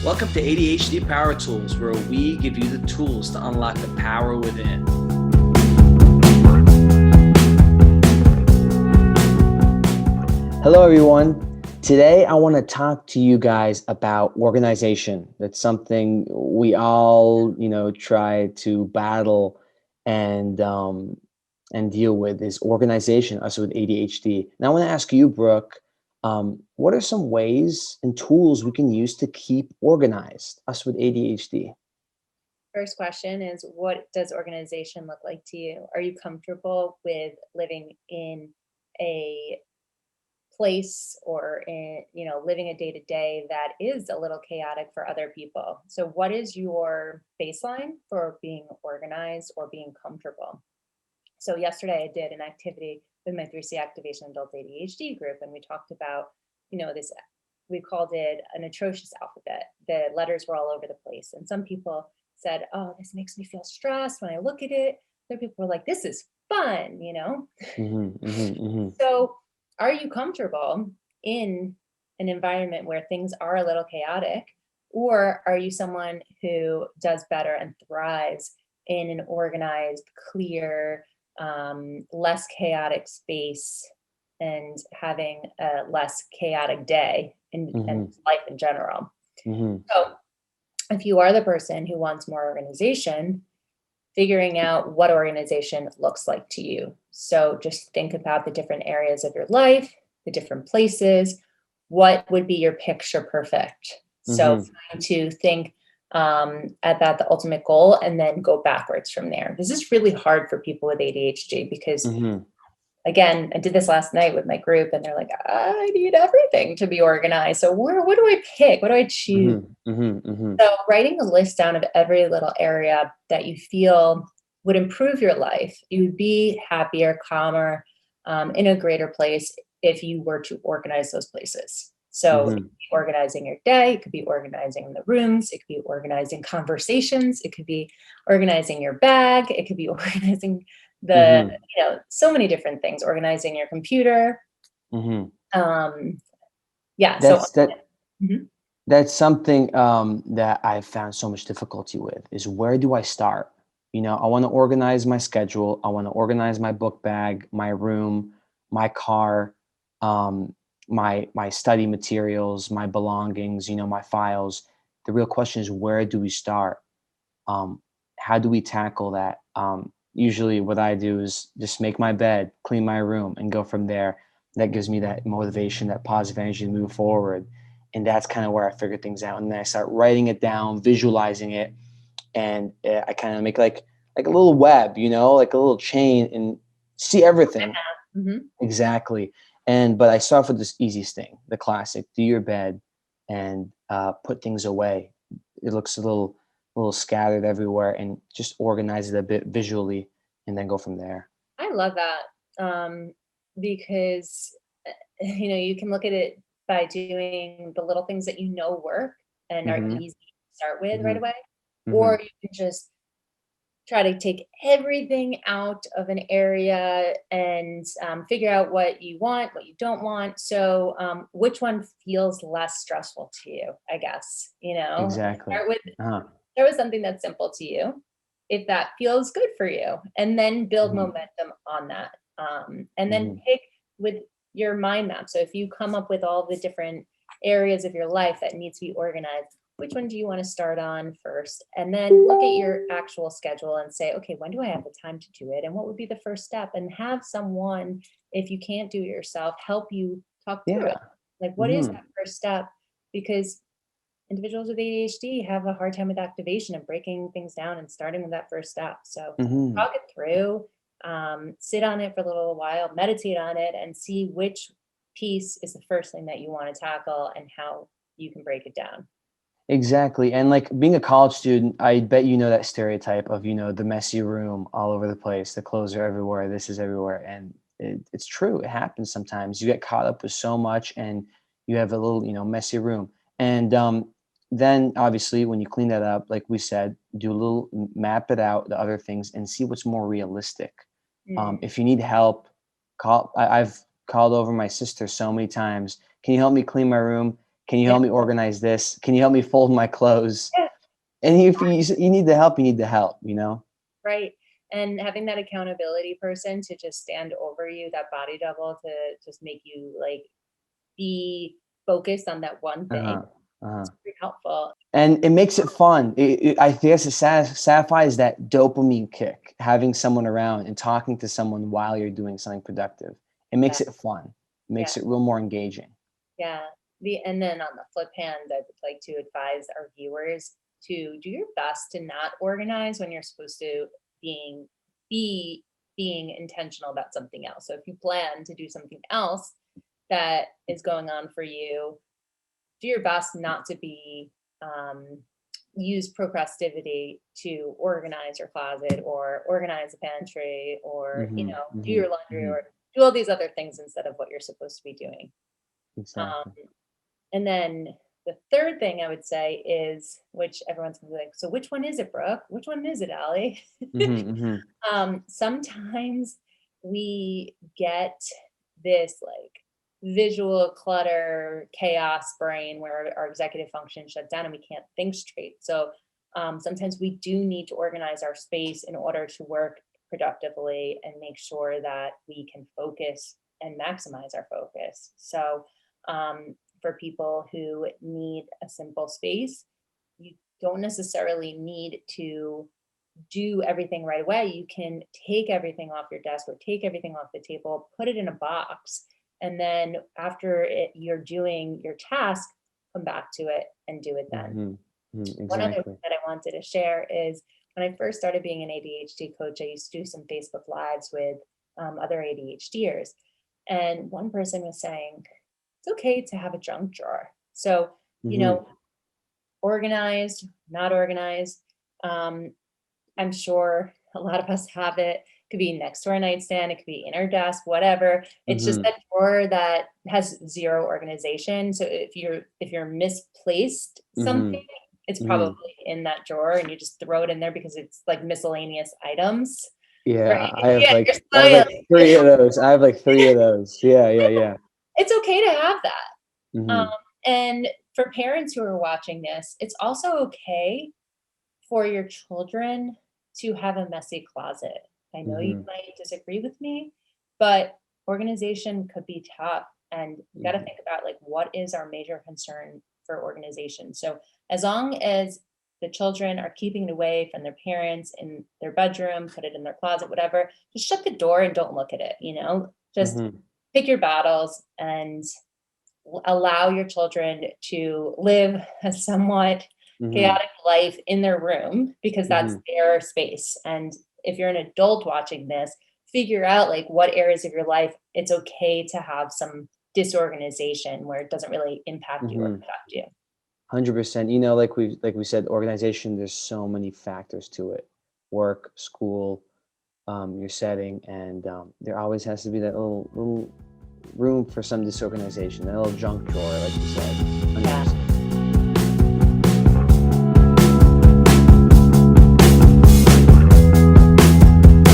Welcome to ADHD Power Tools, where we give you the tools to unlock the power within. Hello, everyone. Today, I want to talk to you guys about organization. That's something we all, try to battle and deal with is organization, us with ADHD. And I want to ask you, Brooke, what are some ways and tools we can use to keep organized, us with ADHD? First question is, what does organization look like to you? Are you comfortable with living in a place or living a day to day that is a little chaotic for other people? So what is your baseline for being organized or being comfortable? So yesterday I did an activity with my 3C Activation Adult ADHD group, and we talked about, this, we called it an atrocious alphabet. The letters were all over the place. And some people said, oh, this makes me feel stressed when I look at it. Other people were like, this is fun, So are you comfortable in an environment where things are a little chaotic, or are you someone who does better and thrives in an organized, clear, less chaotic space and having a less chaotic day and life in general? So if you are the person who wants more organization, figuring out what organization looks like to you. So just think about the different areas of your life, the different places. What would be your picture perfect? So trying to think about the ultimate goal and then go backwards from there. This is really hard for people with ADHD because again, I did this last night with my group and they're like, I need everything to be organized. So what do I pick? What do I choose? So writing a list down of every little area that you feel would improve your life, you would be happier, calmer, in a greater place if you were to organize those places. So it could be organizing your day, it could be organizing the rooms, it could be organizing conversations, it could be organizing your bag, it could be organizing so many different things, organizing your computer. That's something that I've found so much difficulty with is where do I start? I want to organize my schedule. I want to organize my book bag, my room, my car, my study materials, my belongings, my files. The real question is, where do we start? How do we tackle that? Usually what I do is just make my bed, clean my room, and go from there. That gives me that motivation, that positive energy to move forward. And that's kind of where I figure things out. And then I start writing it down, visualizing it. And I kind of make like a little web, like a little chain and see everything. Exactly. But I start with this easiest thing, the classic, do your bed and put things away. It looks a little scattered everywhere, and just organize it a bit visually and then go from there. I love that because, you can look at it by doing the little things that work and are easy to start with right away. Or you can just try to take everything out of an area and figure out what you want, what you don't want. So which one feels less stressful to you, I guess, Exactly. Start with something that's simple to you, if that feels good for you, and then build momentum on that. And then pick with your mind map. So if you come up with all the different areas of your life that need to be organized, which one do you want to start on first? And then look at your actual schedule and say, okay, when do I have the time to do it? And what would be the first step? And have someone, if you can't do it yourself, help you talk through it. Like, what is that first step? Because individuals with ADHD have a hard time with activation and breaking things down and starting with that first step. So talk it through, sit on it for a little while, meditate on it, and see which piece is the first thing that you want to tackle and how you can break it down. Exactly. And like being a college student, I bet that stereotype of, the messy room all over the place, the clothes are everywhere, this is everywhere. And it's true. It happens sometimes. You get caught up with so much and you have a little, messy room. And then obviously when you clean that up, like we said, do a little, map it out, the other things, and see what's more realistic. If you need help, I've called over my sister so many times. Can you help me clean my room? Can you Yeah. help me organize this? Can you help me fold my clothes? Yeah. And if you need the help, you need the help, you know? Right. And having that accountability person to just stand over you, that body double to just make you like be focused on that one thing. Uh-huh. Uh-huh. It's pretty helpful. And it makes it fun. I guess it satisfies that dopamine kick, having someone around and talking to someone while you're doing something productive. It Yeah. makes it fun. It Yeah. makes it real more engaging. Yeah. And then on the flip hand, I would like to advise our viewers to do your best to not organize when you're supposed to be being intentional about something else. So if you plan to do something else that is going on for you, do your best not to be use procrastinity to organize your closet or organize a pantry or Mm-hmm, do mm-hmm, your laundry mm-hmm. or do all these other things instead of what you're supposed to be doing. Exactly. And then the third thing I would say is, which everyone's gonna be like, so which one is it, Brooke? Which one is it, Allie? Mm-hmm, mm-hmm. Sometimes we get this like visual clutter, chaos brain where our executive function shut down and we can't think straight. So sometimes we do need to organize our space in order to work productively and make sure that we can focus and maximize our focus. So for people who need a simple space, you don't necessarily need to do everything right away. You can take everything off your desk or take everything off the table, put it in a box, and then after you're doing your task, come back to it and do it then. Mm-hmm. Mm, One other exactly. thing that I wanted to share is when I first started being an ADHD coach, I used to do some Facebook Lives with other ADHDers. And one person was saying, it's okay to have a junk drawer. So, Mm-hmm. organized, not organized. Um, I'm sure a lot of us have it. It could be next to our nightstand, it could be in our desk, whatever. It's just Mm-hmm. that drawer that has zero organization. So if you're misplaced Mm-hmm. something, it's Mm-hmm. probably in that drawer and you just throw it in there because it's like miscellaneous items. Right. Yeah, Yeah, you're I have like smiling. three of those. I have like three of those. Yeah, yeah, yeah. It's okay to have that. Mm-hmm. And for parents who are watching this, it's also okay for your children to have a messy closet. I know you Mm-hmm. might disagree with me, but organization could be tough. And you got to Mm-hmm. think about like what is our major concern for organization. So as long as the children are keeping it away from their parents in their bedroom, put it in their closet, whatever, just shut the door and don't look at it, just Mm-hmm. pick your battles and allow your children to live a somewhat Mm-hmm. chaotic life in their room because that's Mm-hmm. their space. And if you're an adult watching this, figure out like what areas of your life it's okay to have some disorganization where it doesn't really impact you or Mm-hmm. affect you. 100%. Like we said, organization, there's so many factors to it. Work, school, your setting, and there always has to be that little room for some disorganization, that little junk drawer, like you said. Yeah. 100%.